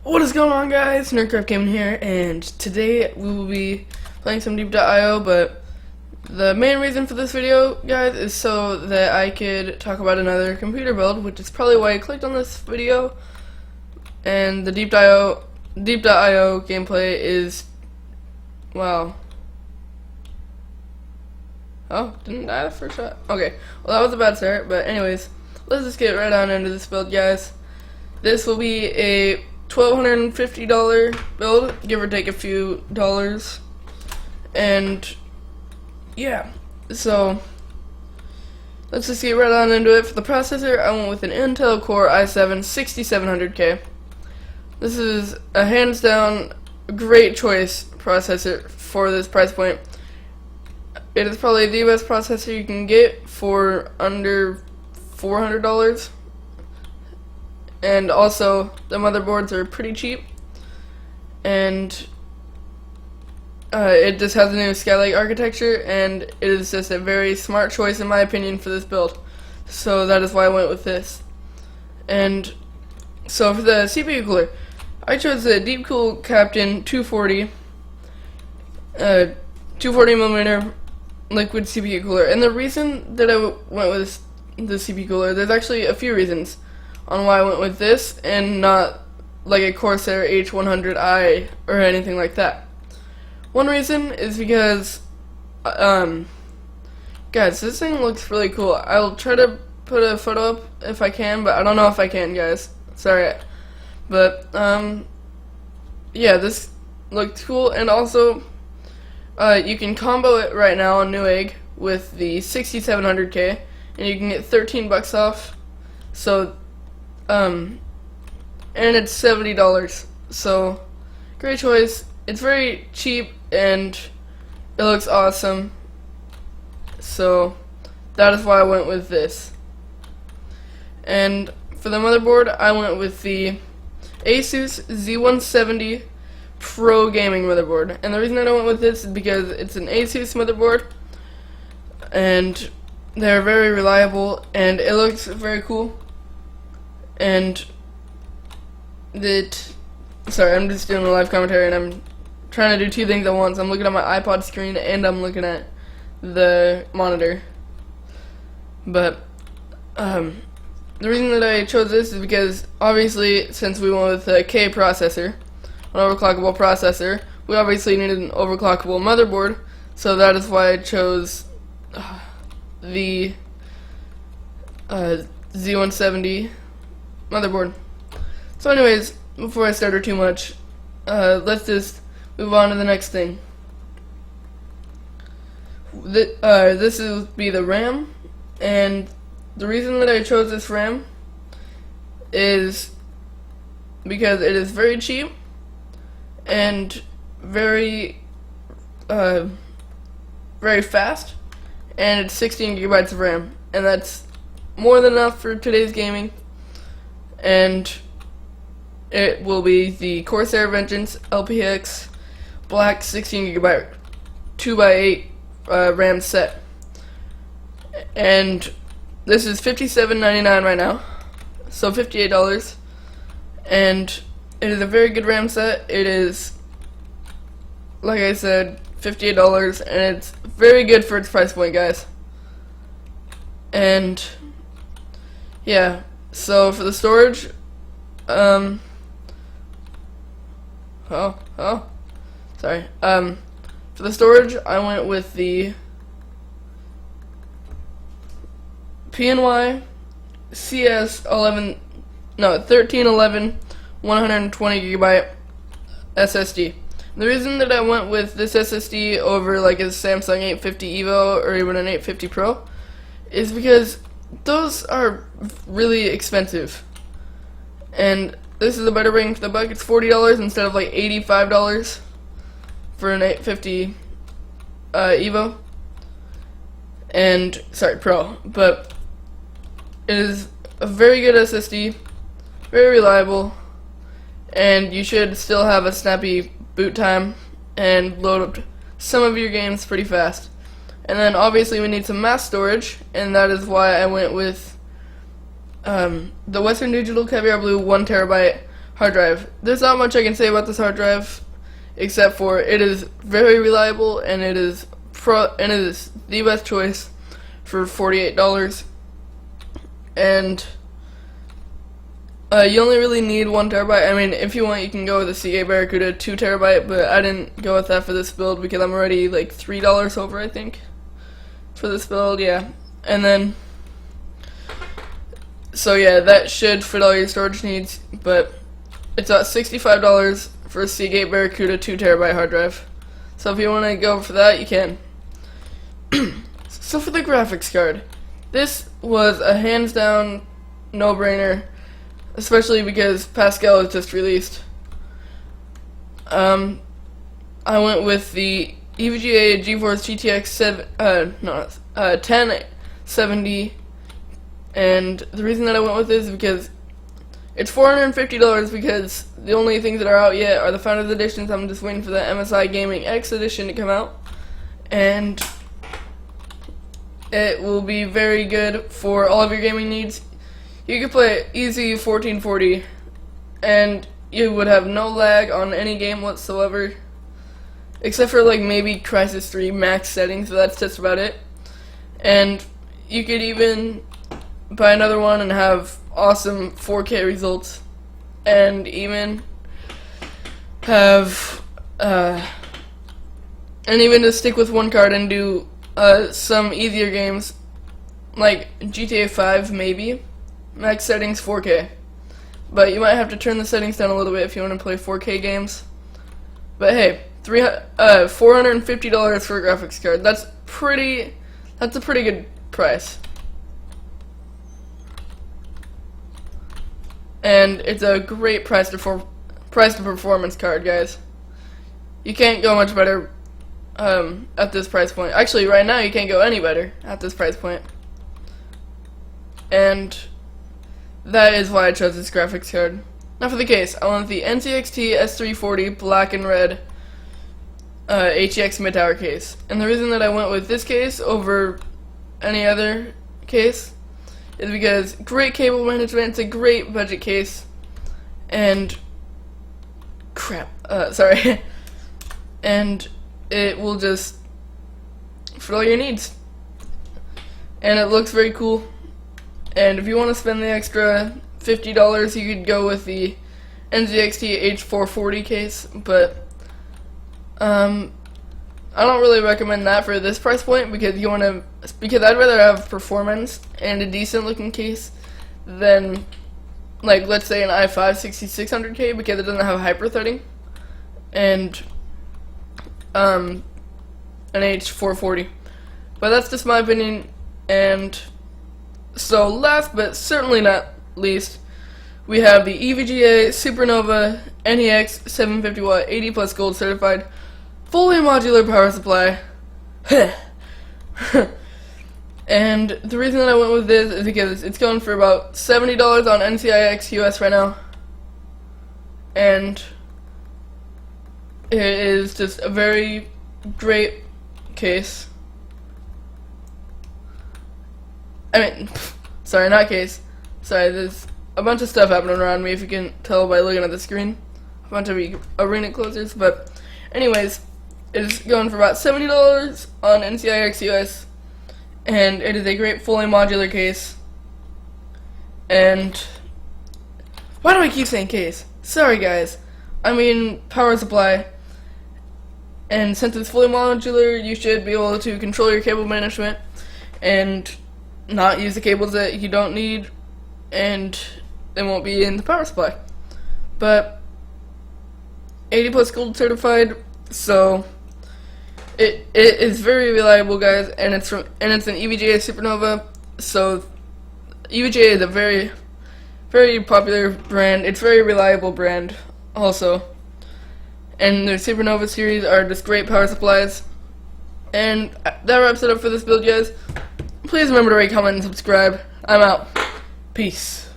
What is going on, guys? Nerdcraft Gaming here, and today we will be playing some Deep.io, but the main reason for this video, guys, is so that I could talk about another computer build, which is probably why I clicked on this video. And the Deep.io gameplay is, wow. Oh, didn't die the first shot? Okay, well that was a bad start, but anyways, let's just get right on into this build, guys. This will be a $1,250 build, give or take a few dollars, and yeah, so let's just get right on into it. For the processor, I went with an Intel Core i7 6700K. This is a hands down great choice processor for this price point. It is probably the best processor you can get for under $400. And also, the motherboards are pretty cheap, and it just has a new skylake architecture, and it is just a very smart choice in my opinion for this build. So that is why I went with this. And so for the CPU cooler, I chose the Deepcool Captain 240 240mm liquid CPU cooler. And the reason that I went with the CPU cooler, there's actually a few reasons on why I went with this and not like a Corsair H100i or anything like that. One reason is because, guys, this thing looks really cool. I'll try to put a photo up if I can, but I don't know if I can, guys. Sorry. But, yeah, this looked cool, and also, you can combo it right now on Newegg with the 6700K, and you can get $13 off. So, and it's $70, so great choice. It's very cheap and it looks awesome, so that is why I went with this. And for the motherboard, I went with the Asus Z170 Pro gaming motherboard, and the reason that I went with this is because it's an Asus motherboard and they're very reliable and it looks very cool. And sorry, I'm just doing a live commentary and I'm trying to do two things at once. I'm looking at my iPod screen and I'm looking at the monitor. But the reason that I chose this is because obviously, since we went with a K processor, an overclockable processor, we obviously needed an overclockable motherboard. So that is why I chose the Z170 motherboard. So anyways, before I stutter too much, let's just move on to the next thing. This will be the RAM, and the reason that I chose this RAM is because it is very cheap and very fast, and it's 16 gigabytes of RAM, and that's more than enough for today's gaming. And it will be the Corsair Vengeance LPX Black 16GB 2x8 RAM set. And this is $57.99 right now, so $58. And it is a very good RAM set. It is, like I said, $58, and it's very good for its price point, guys. And yeah. So for the storage, sorry. For the storage, I went with the PNY CS1311 120GB SSD. The reason that I went with this SSD over like a Samsung 850 EVO or even an 850 Pro is because those are really expensive, and this is a better bang for the buck. It's $40 instead of like $85 for an 850 Evo, and sorry, Pro. But it is a very good SSD, very reliable, and you should still have a snappy boot time and load up some of your games pretty fast. And then obviously we need some mass storage, and that is why I went with the Western Digital Caviar Blue 1TB hard drive. There's not much I can say about this hard drive, except for it is very reliable, and it is the best choice for $48. And you only really need 1 terabyte. I mean, if you want, you can go with a Seagate Barracuda 2 terabyte, but I didn't go with that for this build because I'm already like $3 over, I think, for this build. Yeah, and then so yeah, that should fit all your storage needs, but it's about $65 for a Seagate Barracuda 2 terabyte hard drive. So if you want to go for that, you can. So for the graphics card, this was a hands down no-brainer, especially because Pascal was just released. I went with the EVGA GeForce GTX 1070, and the reason that I went with this is because it's $450, because the only things that are out yet are the Founders Editions. I'm just waiting for the MSI Gaming X Edition to come out, and it will be very good for all of your gaming needs. You could play easy 1440, and you would have no lag on any game whatsoever, except for like maybe Crysis 3 max settings, so that's just about it. And you could even buy another one and have awesome 4K results, and even have and even just stick with one card and do some easier games like GTA 5 maybe. Max settings 4K, but you might have to turn the settings down a little bit if you want to play 4K games. But hey, $450 for a graphics card. That's a pretty good price. And it's a great price to performance card, guys. You can't go much better at this price point. Actually, right now you can't go any better at this price point. And that is why I chose this graphics card. Now for the case, I went with the NZXT S340 black and red HEX mid-tower case. And the reason that I went with this case over any other case is because great cable management, it's a great budget case, and and it will just fit all your needs. And it looks very cool. And if you want to spend the extra $50, you could go with the NZXT H440 case, but I don't really recommend that for this price point, because I'd rather have performance and a decent looking case than, like, let's say an i5 6600K, because it doesn't have hyper-threading, and an H440. But that's just my opinion. And so last but certainly not least, we have the EVGA Supernova NEX 750W 80 plus gold certified fully modular power supply. And the reason that I went with this is because it's going for about $70 on NCIX US right now, and it is just a very great case. I mean, sorry, not case. Sorry, there's a bunch of stuff happening around me, if you can tell by looking at the screen. A bunch of arena closers, but anyways, it's going for about $70 on NCIX US, and it is a great fully modular case. And why do I keep saying case? Sorry guys, I mean power supply. And since it's fully modular, you should be able to control your cable management and not use the cables that you don't need, and they won't be in the power supply. But 80 plus gold certified, so it is very reliable, guys, and it's an EVGA Supernova. So EVGA is a very, very popular brand. It's a very reliable brand also. And their Supernova series are just great power supplies. And that wraps it up for this build, guys. Please remember to rate, comment, and subscribe. I'm out. Peace.